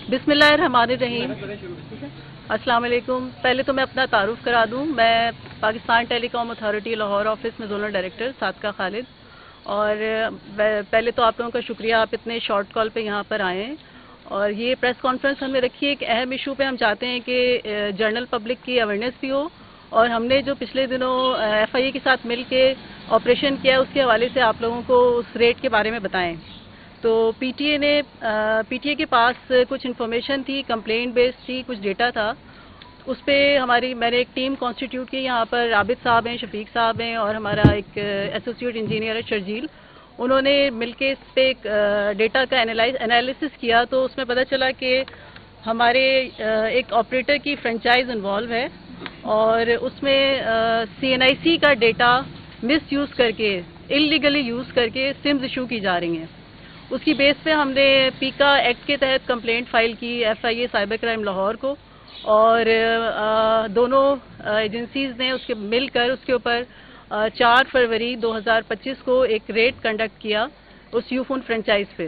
بسم اللہ الرحمن الرحیم۔ السلام علیکم۔ پہلے تو میں اپنا تعارف کرا دوں، میں پاکستان ٹیلی کام اتھارٹی لاہور آفس میں زونل ڈائریکٹر صادقہ خالد، اور پہلے تو آپ لوگوں کا شکریہ، آپ اتنے شارٹ کال پہ یہاں پر آئے ہیں اور یہ پریس کانفرنس ہم نے رکھی ہے ایک اہم ایشو پہ۔ ہم چاہتے ہیں کہ جنرل پبلک کی اویئرنیس بھی ہو، اور ہم نے جو پچھلے دنوں ایف آئی اے کے ساتھ مل کے آپریشن کیا اس کے حوالے سے آپ لوگوں کو اس ریٹ کے بارے میں بتائیں۔ تو پی ٹی اے کے پاس کچھ انفارمیشن تھی، کمپلینٹ بیس تھی، کچھ ڈیٹا تھا، اس پہ میں نے ایک ٹیم کانسٹیٹیوٹ کی۔ یہاں پر عابد صاحب ہیں، شفیق صاحب ہیں، اور ہمارا ایک ایسوسیٹ انجینئر ہے شرجیل۔ انہوں نے مل کے اس پہ ایک ڈیٹا کا انالیسس کیا، تو اس میں پتہ چلا کہ ہمارے ایک آپریٹر کی فرنچائز انوالو ہے، اور اس میں سی این آئی سی کا ڈیٹا مس یوز کر کے، انلیگلی یوز کر کے سمز ایشو کی جا رہی ہیں۔ اس کی بیس پہ ہم نے پیکا ایکٹ کے تحت کمپلینٹ فائل کی F I A cyber crime Lahore کو، اور دونوں ایجنسیز نے اس کے مل کر اس کے اوپر 4 فروری 2025 کو ایک ریڈ کنڈکٹ کیا اس یو فون فرنچائز پہ۔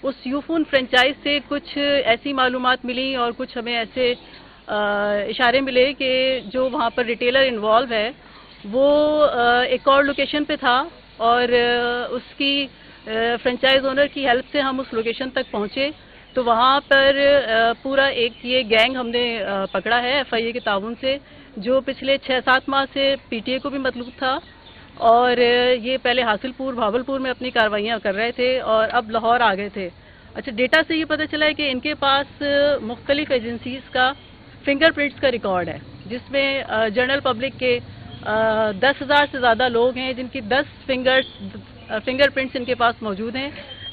اس یو فون فرنچائز سے کچھ ایسی معلومات ملی اور کچھ ہمیں ایسے اشارے ملے کہ جو وہاں پر ریٹیلر انوالو ہے وہ ایک اور لوکیشن پہ تھا، اور اس کی فرنچائز اونر کی ہیلپ سے ہم اس لوکیشن تک پہنچے، تو وہاں پر پورا ایک یہ گینگ ہم نے پکڑا ہے ایف آئی اے کے تعاون سے، جو پچھلے 6-7 ماہ سے پی ٹی اے کو بھی مطلوب تھا، اور یہ پہلے حاصل پور بھاولپور میں اپنی کاروائیاں کر رہے تھے اور اب لاہور آ گئے تھے۔ اچھا، ڈیٹا سے یہ پتہ چلا ہے کہ ان کے پاس مختلف ایجنسیز کا فنگر پرنٹس کا ریکارڈ ہے، جس میں جنرل پبلک کے 10,000 سے زیادہ لوگ ہیں جن کی 10 فنگر پرنٹس ان کے پاس موجود ہیں،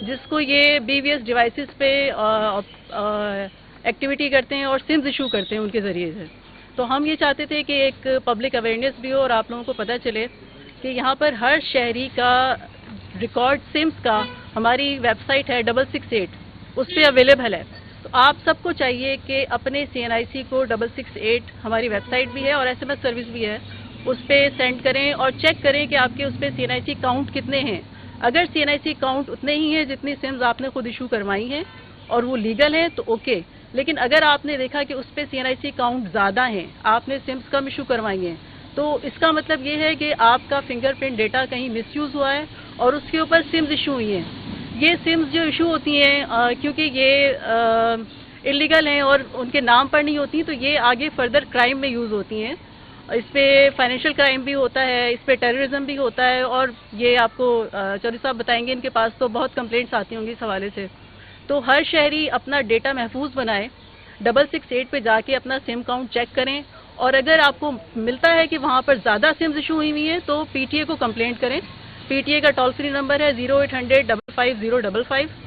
جس کو یہ بی وی ایس ڈیوائسز پہ ایکٹیویٹی کرتے ہیں اور سمز ایشو کرتے ہیں ان کے ذریعے سے۔ تو ہم یہ چاہتے تھے کہ ایک پبلک اویئرنیس بھی ہو اور آپ لوگوں کو پتہ چلے کہ یہاں پر ہر شہری کا ریکارڈ سمز کا ہماری ویب سائٹ ہے 668، اس پہ اویلیبل ہے۔ تو آپ سب کو چاہیے کہ اپنے سی این آئی سی کو 668 ہماری ویب سائٹ بھی ہے اور ایس ایم ایس سروس بھی ہے، اس پہ سینڈ کریں اور چیک کریں کہ آپ کے اس پہ سی این آئی سی کاؤنٹ کتنے ہیں۔ اگر سی این آئی سی کاؤنٹ اتنے ہی ہیں جتنی سمز آپ نے خود ایشو کروائی ہیں اور وہ لیگل ہیں تو اوکے، لیکن اگر آپ نے دیکھا کہ اس پہ سی این آئی سی کاؤنٹ زیادہ ہیں، آپ نے سمز کم ایشو کروائی ہیں، تو اس کا مطلب یہ ہے کہ آپ کا فنگر پرنٹ ڈیٹا کہیں مس یوز ہوا ہے اور اس کے اوپر سمز ایشو ہوئی ہیں۔ یہ سمز جو ایشو ہوتی ہیں کیونکہ یہ انلیگل ہیں اور ان کے نام پر نہیں ہوتی، تو یہ آگے فردر کرائم میں یوز ہوتی ہیں۔ اس پہ فائنینشیل کرائم بھی ہوتا ہے، اس پہ ٹیررزم بھی ہوتا ہے، اور یہ آپ کو چودھری صاحب بتائیں گے، ان کے پاس تو بہت کمپلینٹس آتی ہوں گی اس حوالے سے۔ تو ہر شہری اپنا ڈیٹا محفوظ بنائے، 668 پہ جا کے اپنا سم کاؤنٹ چیک کریں، اور اگر آپ کو ملتا ہے کہ وہاں پر زیادہ سمز ایشو ہوئی ہوئی ہیں تو پی ٹی اے کو کمپلینٹ کریں۔ پی ٹی اے کا ٹول فری نمبر ہے 0800 55055۔